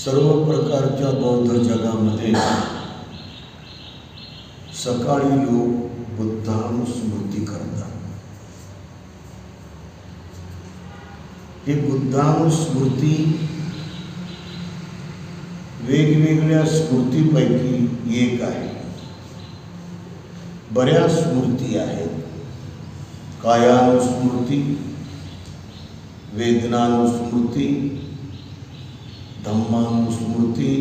सर्व प्रकारच्या बौद्ध जगामध्ये सकाळी लोक बुद्धानुस्मृती करतात। ही बुद्धानुस्मृती वेगवेगळ्या स्मृतीपैकी एक आहे। बऱ्याच स्मृती आहेत, कायानुस्मृती, वेदनानुस्मृती, धम्मानुस्मृती,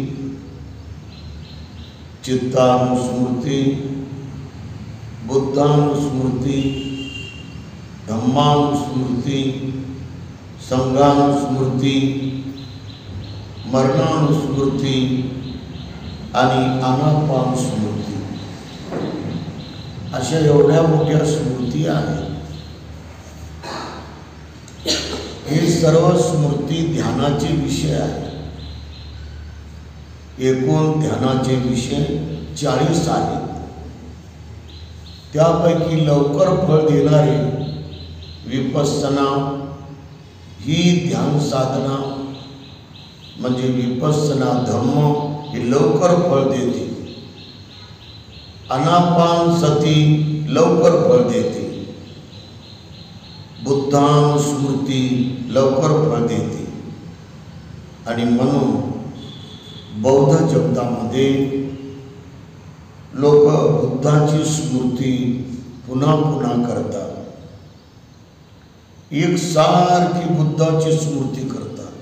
चित्तानुस्मृती, बुद्धानुस्मृती, धम्मानुस्मृती, संघानुस्मृती, मरणानुस्मृती आणि आनापानस्मृती अशा एवढ्या मोठ्या स्मृती आहेत। हे सर्व स्मृती ध्यानाचे विषय आहेत। एकूण ध्यानाचे विषय 40 आहेत। त्यापैकी लवकर फळ देणारे विपස්සना ही ध्यान साधना म्हणजे विपස්සना धर्म हे लवकर फळ देते। आनापानसती लवकर फळ देते। बुद्धानुस्मृती लवकर फळ देते। आणि म्हणून बौद्ध जगतामध्ये लोक बुद्धाची स्मृती पुन्हा पुन्हा करतात। एक सारखी बुद्धाची स्मृती करतात।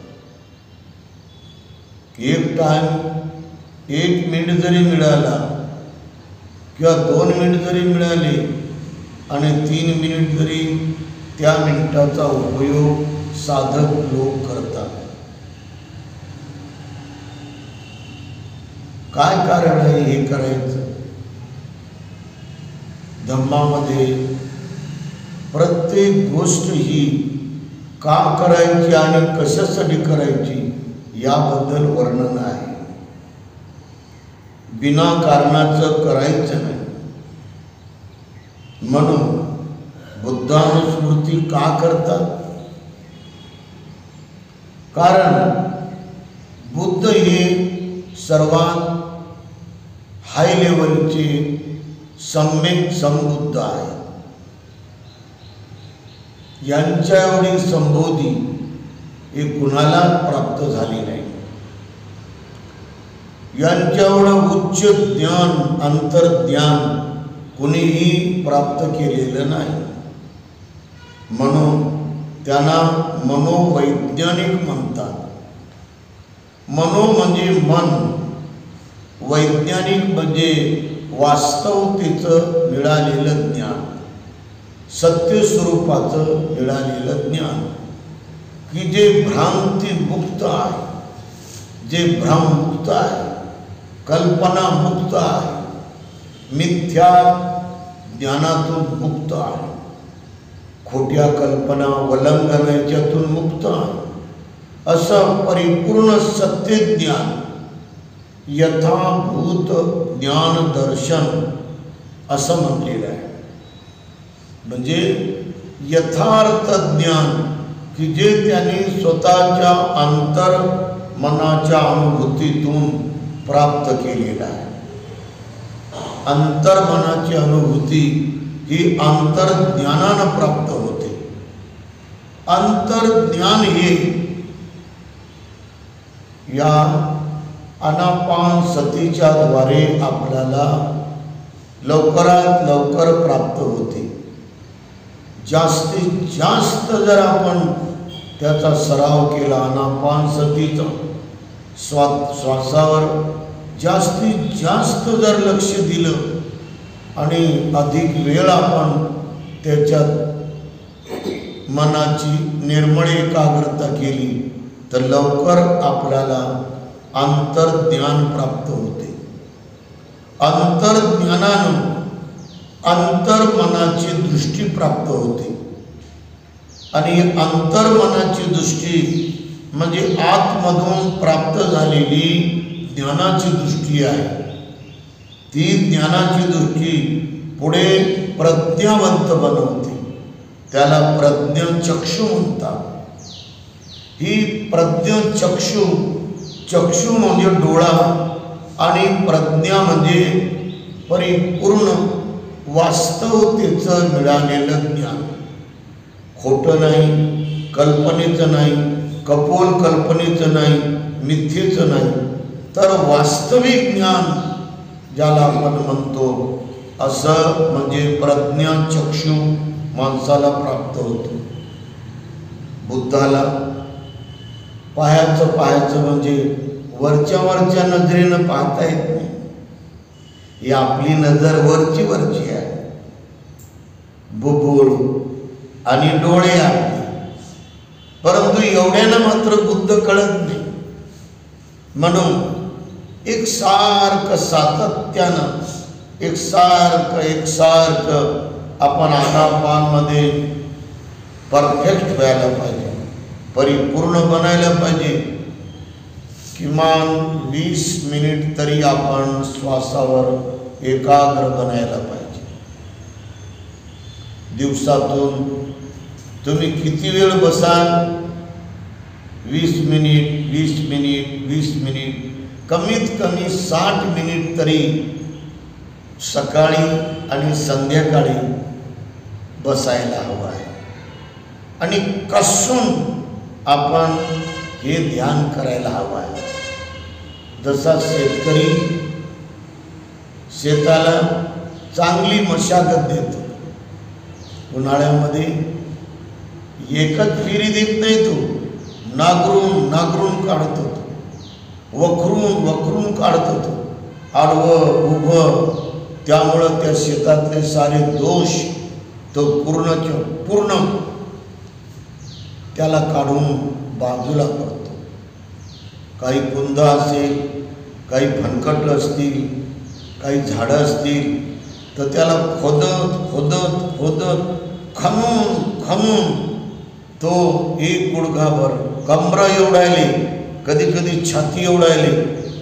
एक टाइम 1 मिनिट जरी मिळाला किंवा 2 मिनिट जरी मिळाले आणि 3 मिनिट जरी त्या मिनिटाचा उपयोग साधक लोक करतात। काय कारण आहे हे करायचं? धम्मामध्ये प्रत्येक गोष्ट ही का करायची आणि कशासाठी करायची याबद्दल वर्णन आहे। बिना कारणाचं करायचं नाही। म्हणून बुद्धानुस्मृती का करतात? कारण बुद्ध हे सर्वात हाय लेवलचे सम्यक संबुद्ध आहेत। यांच्या एवढी संबोधी हे कुणाला प्राप्त झाली नाही। यांच्या एवढं उच्च ज्ञान अंतर्ज्ञान कुणीही प्राप्त केलेलं नाही। म्हणून त्यांना मनोवैज्ञानिक म्हणतात। मनो म्हणजे मन, वैज्ञानिक म्हणजे वास्तवतेचं मिळालेलं ज्ञान, सत्य स्वरूपाचं मिळालेलं ज्ञान की जे भ्रांतीमुक्त आहे, जे भ्रममुक्त आहे, कल्पनामुक्त आहे, मिथ्या ज्ञानातून मुक्त आहे, खोट्या कल्पना वल्लंघनाच्यातून मुक्त आहे। असं परिपूर्ण सत्य ज्ञान, यथाभूत ज्ञान दर्शन असं म्हटलेलं आहे। म्हणजे यथार्थ ज्ञान की जे त्यांनी स्वतःच्या अंतर मनाच्या अनुभूतीतून प्राप्त केलेलं आहे। अंतर्मनाची अनुभूती ही अंतर्ज्ञानानं प्राप्त होते। अंतर्ज्ञान हे या आनापानसतीच्या द्वारे आपल्याला लवकरात लवकर प्राप्त होते। जास्तीत जास्त जर आपण त्याचा सराव केला, आनापानसतीचा श्वासावर जास्तीत जास्त जर लक्ष दिलं आणि अधिक वेळ आपण त्याच्यात मनाची निर्मळ एकाग्रता केली तर लवकर आपल्याला अंतर्ज्ञान प्राप्त होते। अंतर्ज्ञानानं अंतर्मनाची दृष्टी प्राप्त होते। आणि अंतर्मनाची दृष्टी म्हणजे आतमधून प्राप्त झालेली ज्ञानाची दृष्टी आहे। ती ज्ञानाची दृष्टी पुढे प्रज्ञावंत बनवते। त्याला प्रज्ञाचक्षु म्हणतात। ही प्रज्ञाचक्षु चक्षु म्हणजे डोळा आणि प्रज्ञा म्हणजे परिपूर्ण वास्तवतेचं मिळालेलं ज्ञान. खोटं नाही, कल्पनेचं नाही, कपोल कल्पनेचं नाही, मिथ्येचं नाही, तर वास्तविक ज्ञान ज्याला आपण म्हणतो असं म्हणजे प्रज्ञा चक्षु माणसाला प्राप्त होतो. बुद्धाला पाहायचं म्हणजे वरच्या नजरेनं पाहता येत नाही. ही आपली नजर वरची आहे, बुबुळ आणि डोळे आपले, परंतु एवढ्यानं मात्र बुद्ध कळत नाही. म्हणून एकसारखं सातत्यानं एकसारखं आपण आनापानमध्ये परफेक्ट व्हायला पाहिजे, परिपूर्ण बनायला पाहिजे. किमान 20 मिनिट तरी आपण श्वासावर एकाग्र बनायला पाहिजे. दिवसातून तुम्ही किती वेळ बसाल? 20 मिनिट, कमीत कमी 60 मिनिट तरी सकाळी आणि संध्याकाळी बसायला हवं आहे. आणि कसून आपण हे ध्यान करायला हवं आहे. जसा शेतकरी शेताला चांगली मशागत देतो, उन्हाळ्यामध्ये एकच फेरी देत नाही, तो नागरून काढतो, वखरून काढतो, तो आडवं उभं. त्यामुळं त्या शेतातले सारे दोष तो पूर्ण त्याला काढून बाजूला करतो. काही कुंद असेल, काही फणकट असतील, काही झाडं असतील, तर त्याला खोदत खणून तो एक गुडघाभर कमरा एवढायले, कधी छाती एवढायले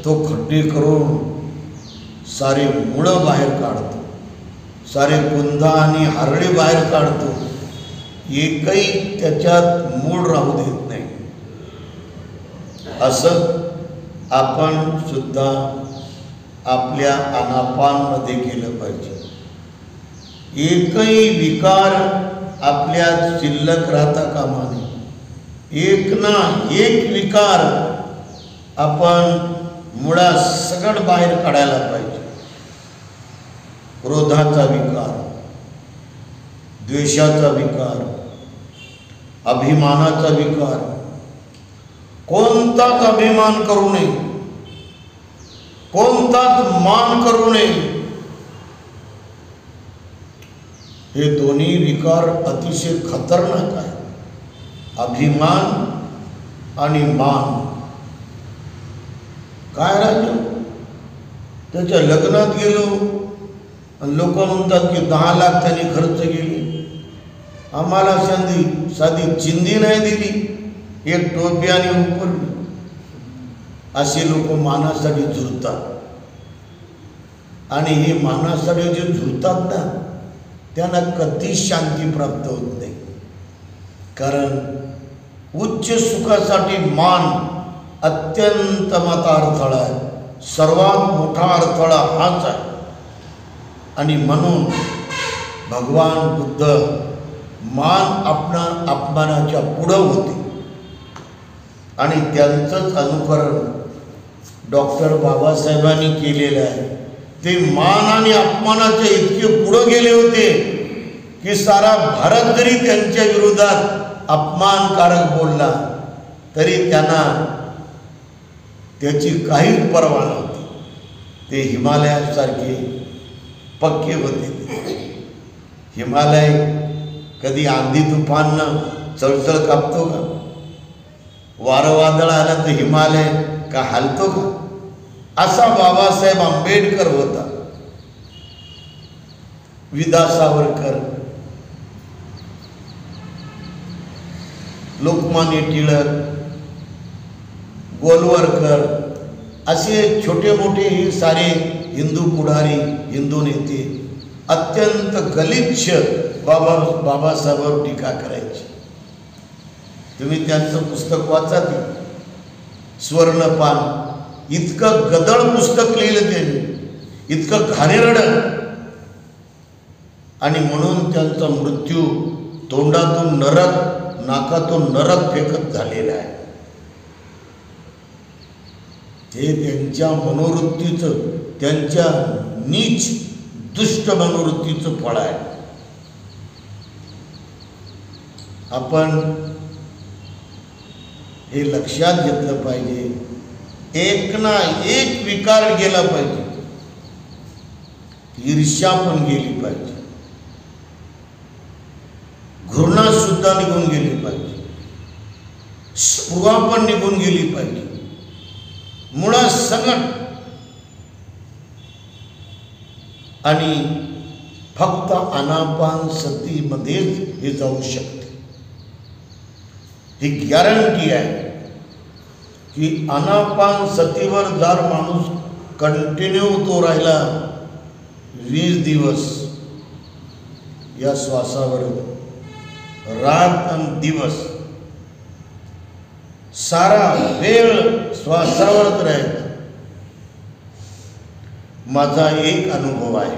तो खड्डे करून सारे मुळं बाहेर काढतो, सारे कुंदा आणि हारळे बाहेर काढतो. एकही त्याच्यात मूळ राहू देत नाही. असं आपण सुद्धा आपल्या आनापानमध्ये केलं पाहिजे. एकही विकार आपल्यात शिल्लक राहता कामा नये. एक विकार आपण मुळासकट बाहेर काढायला पाहिजे. क्रोधाचा विकार, द्वेषाचा विकार, अभिमानाचा विकार, कोणताच अभिमान करू नये, कोणताच मान करू नये. हे दोन्ही विकार अतिशय खतरनाक आहे. अभिमान आणि मान. काय राहिलं? त्याच्या लग्नात गेलो आणि लोक म्हणतात की 10 लाख त्यांनी खर्च केली, आम्हाला साधी चिंदी नाही दिली, एक टोपी आणि उपरली. असे लोक मानासाठी झुरतात. आणि हे मानासाठी जे झुरतात ना, त्यांना कधीच शांती प्राप्त होत नाही. कारण उच्च सुखासाठी मान अत्यंत मोठा अडथळा आहे. सर्वात मोठा अडथळा हाच आहे. आणि म्हणून भगवान बुद्ध मान अपमानाच्या पुढं होते. आणि त्यांचंच अनुकरण डॉक्टर बाबासाहेबांनी केलेलं आहे. ते मान आणि अपमानाच्या इतके पुढं गेले होते की सारा भारत जरी त्यांच्या विरोधात अपमानकारक बोलला तरी त्यांना त्याची काहीच पर्वा नव्हती. ते हिमालयासारखे पक्के होते. हिमालय कधी आंधी तुफाननं चळचळ कापतो का? वारं वादळ आलं तर हिमालय का हालतो का? असा बाबासाहेब आंबेडकर होता. विदा सावरकर, लोकमान्य टिळक, गोलवरकर असे छोटे मोठे हे सारे हिंदू पुढारी, हिंदू नेते अत्यंत गलिच्छ बाबासाहेबांवर टीका करायची. तुम्ही त्यांचं पुस्तक वाचा. ते स्वर्णपान इतकं गदळ पुस्तक लिहिलं त्याने, इतकं घाणेरडं, आणि म्हणून त्यांचा मृत्यू तोंडातून नरक, नाकातून नरक फेकत झालेला आहे. ते त्यांच्या मनोवृत्तीचं, त्यांच्या नीच दुष्ट मनोवृत्तीचं फळ आहे. आपण हे लक्षात घेतलं पाहिजे. एक ना एक विकार गेला पाहिजे. ईर्ष्या पण गेली पाहिजे, घृणा सुद्धा निघून गेली पाहिजे, स्पृहा पण निघून गेली पाहिजे. मुळात संकट आणि फक्त आनापान सतीमध्येच हे जाऊ शकते. ही गॅरंटी आहे की आनापान सतीवर जर माणूस कंटिन्यू तो राहिला 20 दिवस या श्वासावर, रात आणि दिवस सारा वेळ श्वासावरच राहायचं. माझा एक अनुभव आहे.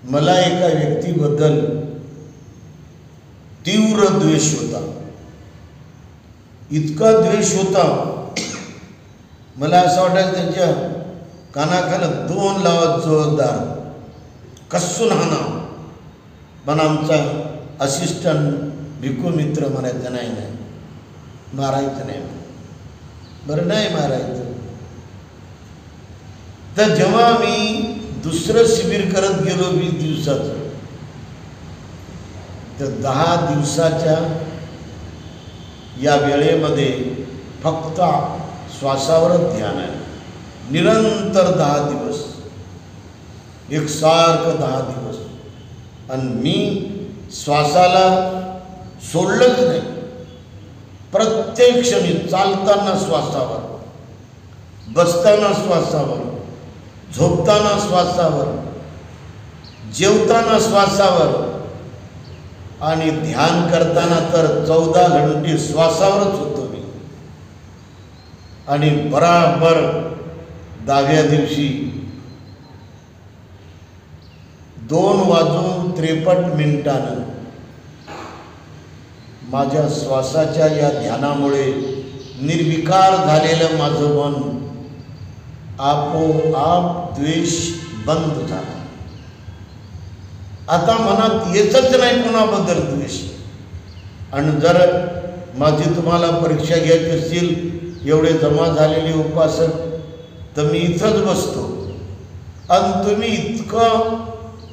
मला एका व्यक्तीबद्दल तीव्र द्वेष होता. इतका द्वेष होता, मला असं वाटायचं त्यांच्या कानाखाला 2 लावत जोरदार कसून हाना. पण आमचा असिस्टंट भिकू मित्र म्हणायचं नाही, मारायचं नाही. बरं नाही मारायचं. तर जेव्हा मी दुसरं शिबिर करत गेलो 20 दिवसाचं, तर 10 दिवसाच्या या वेळेमध्ये फक्त श्वासावरच ध्यान आहे. निरंतर 10 दिवस, एकसारखं 10 दिवस. आणि मी श्वासाला सोडलंच नाही. प्रत्येक क्षणी चालताना श्वासावर, बसताना श्वासावर, झोपताना श्वासावर, जेवताना श्वासावर, आणि ध्यान करताना तर 14 घंटे श्वासावरच होतो मी. आणि बराबर 10व्या दिवशी 2:53 माझ्या श्वासाच्या या ध्यानामुळे निर्विकार झालेलं माझं मन आपोआप द्वेष बंद झाला. आता मनात येतच नाही कोणाबद्दल द्वेष. आणि जर माझी तुम्हाला परीक्षा घ्यायची असेल, एवढे जमा झालेले उपासक, तर मी इथंच बसतो आणि तुम्ही इतकं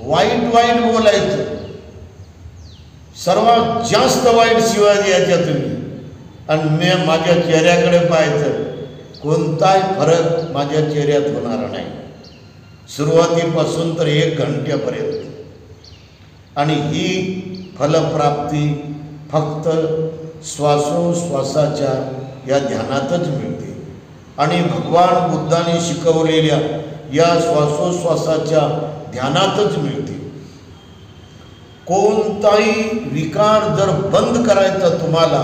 वाईट वाईट बोलायचं, सर्वात जास्त वाईट शिवाय द्यायच्या तुम्ही, आणि मी माझ्या चेहऱ्याकडे पाहायचं. कोणताही फरक माझ्या चेहऱ्यात होणार नाही, सुरुवातीपासून तर 1 घंट्यापर्यंत. आणि ही फलप्राप्ती फक्त श्वासोश्वासाच्या या ध्यानातच मिळते. आणि भगवान बुद्धाने शिकवलेल्या या श्वासोश्वासाच्या ध्यानातच मिळते. कोणताही विकार जर बंद करायचा तुम्हाला,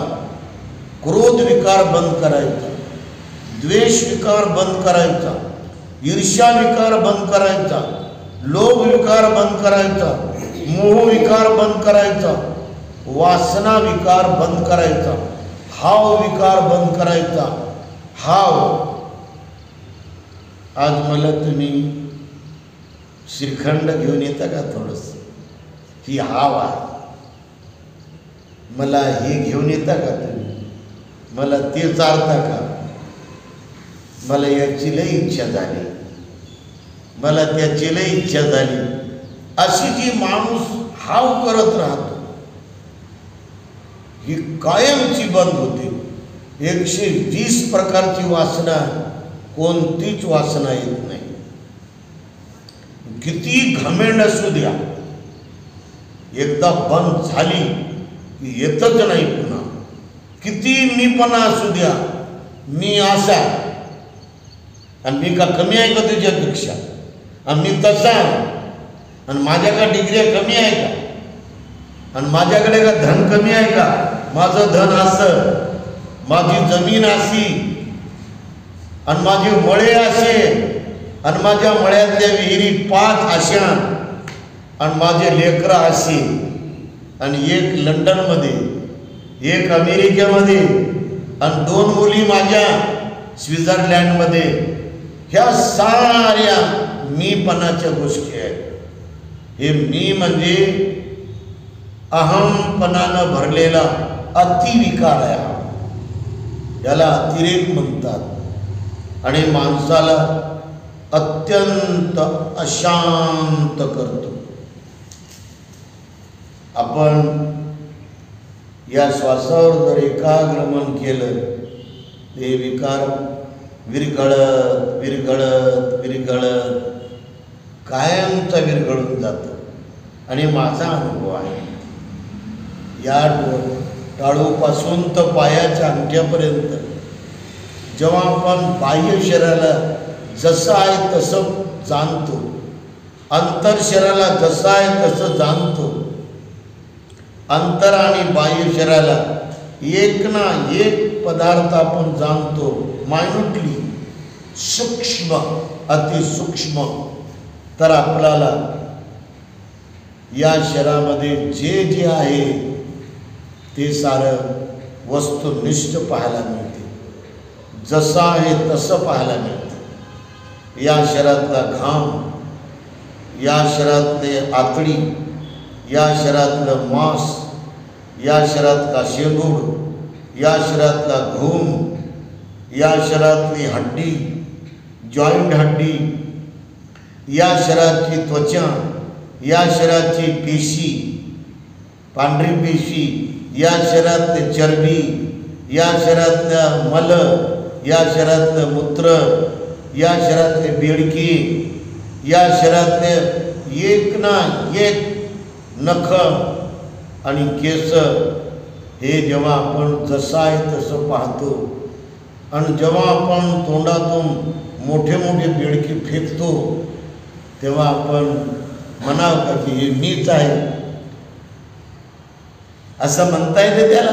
क्रोध विकार बंद करायचा, द्वेष विकार बंद करायचा, ईर्ष्या विकार बंद करायचा, लोभ विकार बंद करायचा, मोह विकार बंद करायचा, वासना विकार बंद करायचा, हाव विकार बंद करायचा. हाव, आज मला तुम्ही श्रीखंड घेऊन येता का थोडंसं? ही हाव आहे. मला हे घेऊन येता का तुम्ही? मला ते चालता का? मला याची लई इच्छा झाली, मला त्याची लई इच्छा झाली. अशी जी माणूस हाव करत राहतो, ही कायमची बंद होते. 120 प्रकारची वासना, कोणतीच वासना येत नाही. किती घमेंड असू द्या, एकदा बंद झाली की येतच नाही पुन्हा. किती मीपणा असू द्या, मी असा, आणि मी का कमी आहे का तुझ्यापेक्षा, आणि मी तसा, आणि माझ्याकडे डिग्र्या कमी आहे का, आणि माझ्याकडे का धन कमी आहे का, माझं धन असं, माझी जमीन अशी आणि माझे मळे असे आणि माझ्या मळ्यातल्या विहिरी 5 अशा आणि माझे लेकरं असे आणि एक लंडनमध्ये, एक अमेरिकेमध्ये आणि 2 मुली माझ्या स्वित्झर्लंडमध्ये. ह्या साऱ्या मीपणाच्या गोष्टी आहेत. हे मी म्हणजे अहमपणानं भरलेला अतिविकार आहे. याला अतिरेक म्हणतात आणि माणसाला अत्यंत अशांत करतो. आपण या श्वासावर जर एकाग्रमन केलं ते विकार विरघळत विरघळत विरघळत कायमचा विरघळून जातं. आणि माझा अनुभव आहे या टाळूपासून तर पायाच्या अंगठ्यापर्यंत जेव्हा आपण बाह्य शरीराला जसं आहे तसं जाणतो, अंतर शरीराला जसं आहे तसं जाणतो, अंतर आणि बाह्य शरीराला एक ना एक पदार्थ आपण जाणतो, मायन्यूटली, सूक्ष्म, अतिसूक्ष्म. तर आपल्याला या शरीरामध्ये जे जे आहे ते सारं वस्तुनिष्ठ पाहायला मिळते, जसं आहे तसं पाहायला मिळते. या शरीरातला घाम, या शरीरातले आतडी, या शरीरातलं मांस, या शरीरातला शेबूड, या शरीरातला घूम, या शरीरातली हड्डी, जॉईंट हड्डी, या शरीराची त्वचा, या शरीराची पेशी, पांढरी पेशी, या शरीरातले चरबी, या शरीरातल्या मल, या शरीरातलं मूत्र, या शरीरातले बेडके, या शरीरातले एक ना एक नख आणि केस. हे जेव्हा आपण जसं आहे तसं पाहतो आणि जेव्हा आपण तोंडातून मोठे मोठे बेडके फेकतो तेव्हा आपण म्हणावं का की हे मीच आहे असं म्हणता येते त्याला.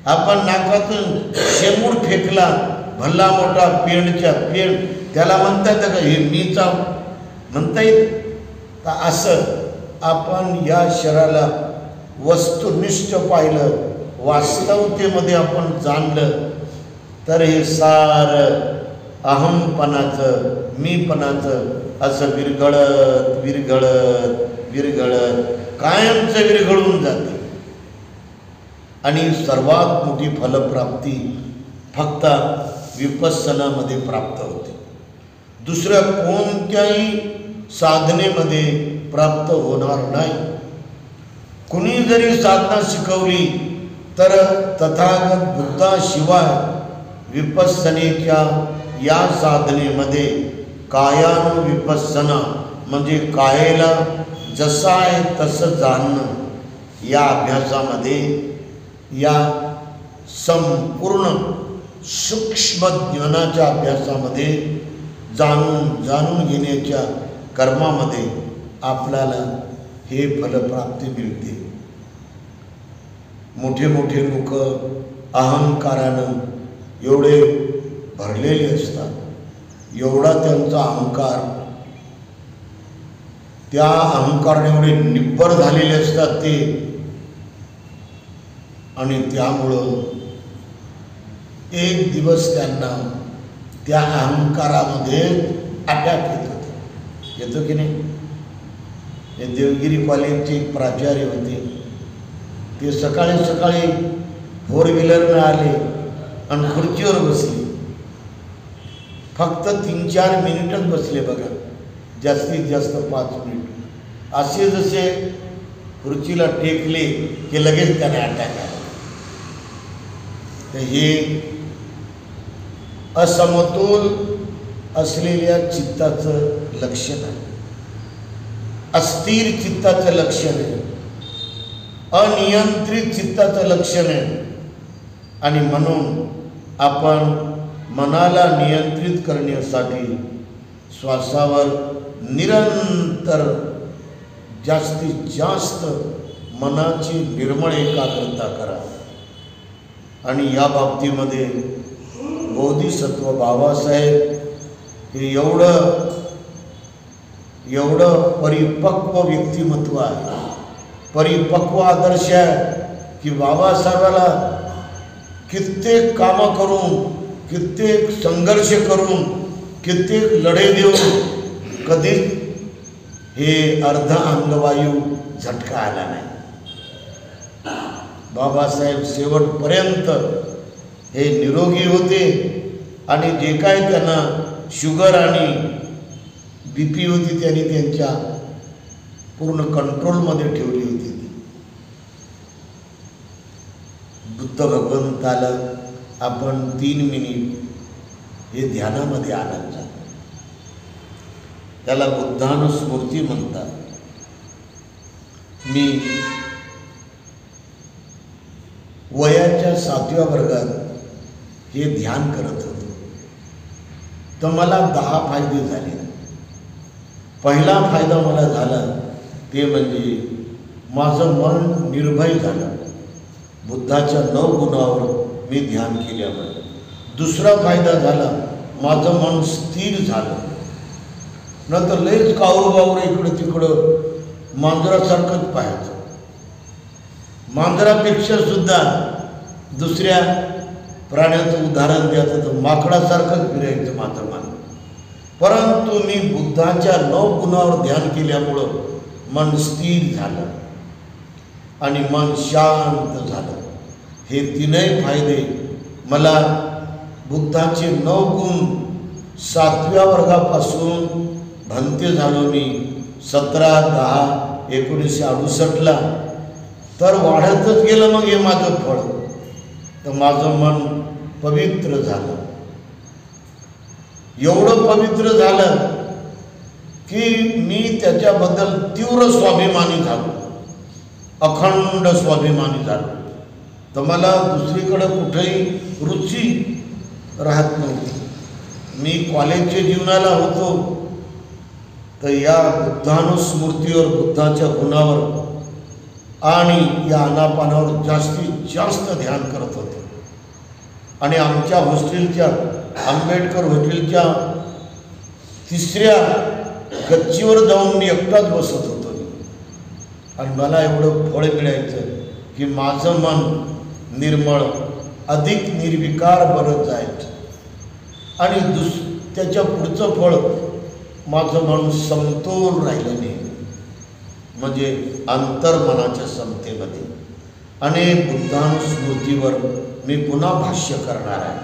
आपण नाकातून शेमूड फेकला भल्ला मोठा पेंडच्या पेंड, त्याला म्हणता येतं का हे मीच म्हणता येत का? असं आपण या शरीराला वस्तुनिष्ठ पाहिलं, वास्तवतेमध्ये आपण जाणलं तर हे सारं अहमपणाचं, मीपणाचं असं विरघळत विरघळत विरघळत कायमचं विरघळून जाते. आणि सर्वात मोठी फलप्राप्ती फक्त विपස්සनामध्ये प्राप्त होते, दुसऱ्या कोणत्याही साधनेमध्ये प्राप्त होणार नाही. कुणी जरी साधना शिकवली तर तथागत बुद्धाशिवाय विपස්සनेच्या या साधनेमध्ये कायानुविपස්සना म्हणजे कायेला जसं आहे तसं जाणणं, या अभ्यासामध्ये, या संपूर्ण सूक्ष्म ज्ञानाच्या अभ्यासामध्ये, जाणून घेण्याच्या कर्मामध्ये आपल्याला हे फलप्राप्ती मिळते. मोठे मोठे लोक अहंकारानं एवढे भरलेले असतात, एवढा त्यांचा अहंकार, त्या अहंकाराने एवढे निब्बर झालेले असतात ते, आणि त्यामुळं एक दिवस त्यांना त्या अहंकारामध्ये अटॅक येतो की नाही. हे देवगिरी कॉलेजचे एक प्राचार्य होते, ते सकाळी सकाळी 4 व्हीलरनं आले आणि खुर्चीवर बसले. फक्त 3-4 मिनिटच बसले बघा, जास्तीत जास्त 5 मिनिट. असे जसे खुर्चीला टेकले की लगेच त्याने अटॅक आला. तर हे असमतोल असलेल्या चित्ताचं लक्षण आहे, अस्थिर चित्ताचं लक्षण आहे, अनियंत्रित चित्ताचं लक्षण आहे. आणि म्हणून आपण मनाला नियंत्रित करण्यासाठी श्वासावर निरंतर जास्तीत जास्त मनाची निर्मळ एकाग्रता करा. आणि या बाबतीमध्ये बोधिसत्व बाबासाहेब हे एवढं परिपक्व व्यक्तिमत्व आहे, परिपक्व आदर्श आहे की बाबासाहेबाला कित्येक कामं करून, कित्येक संघर्ष करून, कित्येक लढे देऊन कधीच हे अर्ध अंगवायू झटका आला नाही. बाबासाहेब शेवटपर्यंत हे निरोगी होते आणि जे काय त्यांना शुगर आणि BP होती त्यांनी त्यांच्या पूर्ण कंट्रोलमध्ये ठेवली होती. बुद्ध भगवंताला आपण 3 मिनिट हे ध्यानामध्ये आनंद झाला. त्याला बुद्धानुस्मृती म्हणतात. मी वयाच्या 7व्या वर्गात हे ध्यान करत होतो, तर मला 10 फायदे झाले. पहिला फायदा मला झाला ते म्हणजे माझं मन निर्भय झालं. बुद्धाच्या 9 गुणावर मी ध्यान केल्यामुळे. दुसरा फायदा झाला, माझं मन स्थिर झालं. नंतर लयच कावरबावर इकडं तिकडं मांजरासारखंच पाहायचं. मांजरापेक्षा सुद्धा दुसऱ्या प्राण्याचं उदाहरण द्यायचं तर माकडासारखंच फिरायचं माझं मन. परंतु मी बुद्धाच्या 9 गुणावर ध्यान केल्यामुळं मन स्थिर झालं आणि मन शांत झालं. हे 3ही फायदे मला बुद्धाचे 9 गुण 7व्या वर्गापासून भंते झालो मी 17/10/1968ला. तर वाढतच गेलं मग हे माझं फळ. तर माझं मन पवित्र झालं. एवढं पवित्र झालं की मी त्याच्याबद्दल तीव्र स्वाभिमानी झालो, अखंड स्वाभिमानी झालो. तर मला दुसरीकडं कुठेही रुची राहत नव्हती. मी कॉलेजच्या जीवनाला होतो तर या बुद्धानुस्मृतीवर, बुद्धाच्या गुणावर आणि या आनापानावर जास्तीत जास्त ध्यान करत होतो. आणि आमच्या हॉस्टेलच्या, आंबेडकर हॉस्टेलच्या 3ऱ्या गच्चीवर जाऊन मी एकटाच बसत होतो. आणि मला एवढं फळ मिळायचं की माझं मन निर्मळ, अधिक निर्विकार बनत जायचं. आणि त्याच्या पुढचं फळ, माझं मन समतोल राहिलं नाही, म्हणजे अंतर्मनाच्या समतेमध्ये. आणि बुद्धानुस्मृतीवर मी पुन्हा भाष्य करणार आहे.